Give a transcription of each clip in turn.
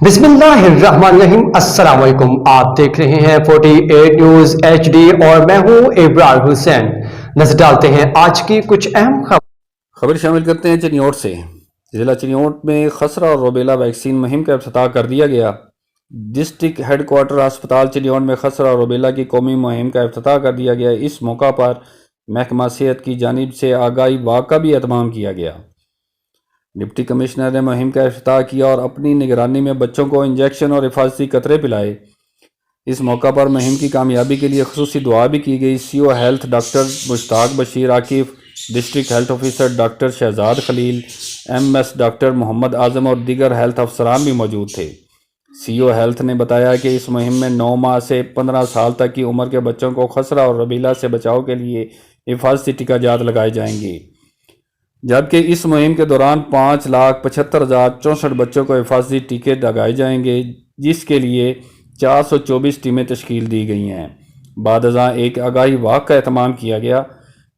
बिस्मिल्लाहिर्रहमानिर्रहीम। अस्सलाम वालेकुम। आप देख रहे हैं 48 न्यूज HD और मैं हूं इब्रार हुसैन। नजर डालते हैं आज की कुछ अहम खबर शामिल करते हैं चिन्योट से। ज़िला चिन्योट में खसरा और रूबेला वैक्सीन मुहिम का इफ्तिताह कर दिया गया। डिस्ट्रिक्ट हेडक्वार्टर अस्पताल चिन्योट में खसरा और रूबेला की कौमी मुहिम का इफ्तिताह कर दिया गया। इस मौका पर महकमा सेहत की जानिब से आगाही वाक का भी एहतमाम किया गया। डिप्टी कमिश्नर ने मुहिम का इफ्तिताह किया और अपनी निगरानी में बच्चों को इंजेक्शन और हिफाजती कतरे पिलाए। इस मौका पर मुहिम की कामयाबी के लिए खसूसी दुआ भी की गई। CO health doctor Mushtaq Bashir Akif, district health officer doctor Shahzad Khalil, MS doctor Mohammad Azam और दीगर हेल्थ अफसरान भी मौजूद थे। CO हेल्थ ने बताया कि इस मुहिम में 9 माह से 15 साल तक की उम्र के बच्चों को खसरा और रूबेला से बचाव के लिए हिफाजती टीकाजात लगाए जाएंगे, जबकि इस मुहिम के दौरान 5,75,064 बच्चों को हिफाजती टीके लगाए जाएंगे, जिसके लिए 424 टीमें तश्कील दी गई हैं। बाद अज़ां एक आगाही वाक का एहतमाम किया गया,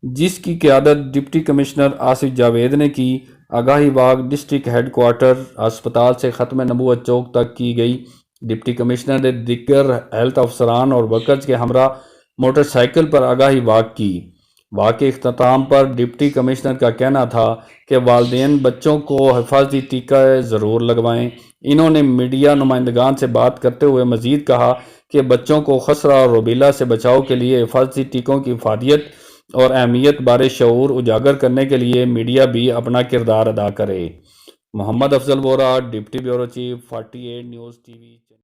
जिसकी क़यादत डिप्टी कमिश्नर आसिफ जावेद ने की। आगाही वाक डिस्ट्रिक्ट हेडक्वार्टर अस्पताल से ख़त्म नबूवत चौक तक की गई। डिप्टी कमिश्नर ने दिग्गर हेल्थ अफसरान और वर्कर्स के हमरा मोटरसाइकिल पर आगाही वाक की। वाक़ के इख्तिताम पर डिप्टी कमिश्नर का कहना था कि वालिदैन बच्चों को हिफाजती टीका ज़रूर लगवाएं। इन्होंने मीडिया नुमाइंदगान से बात करते हुए मज़ीद कहा कि बच्चों को खसरा और रूबेला से बचाव के लिए हिफाजती टीकों की इफादियत और अहमियत बारे शऊर उजागर करने के लिए मीडिया भी अपना किरदार अदा करे। Mohammad Afzal Vora, deputy bureau chief, 48 news TV।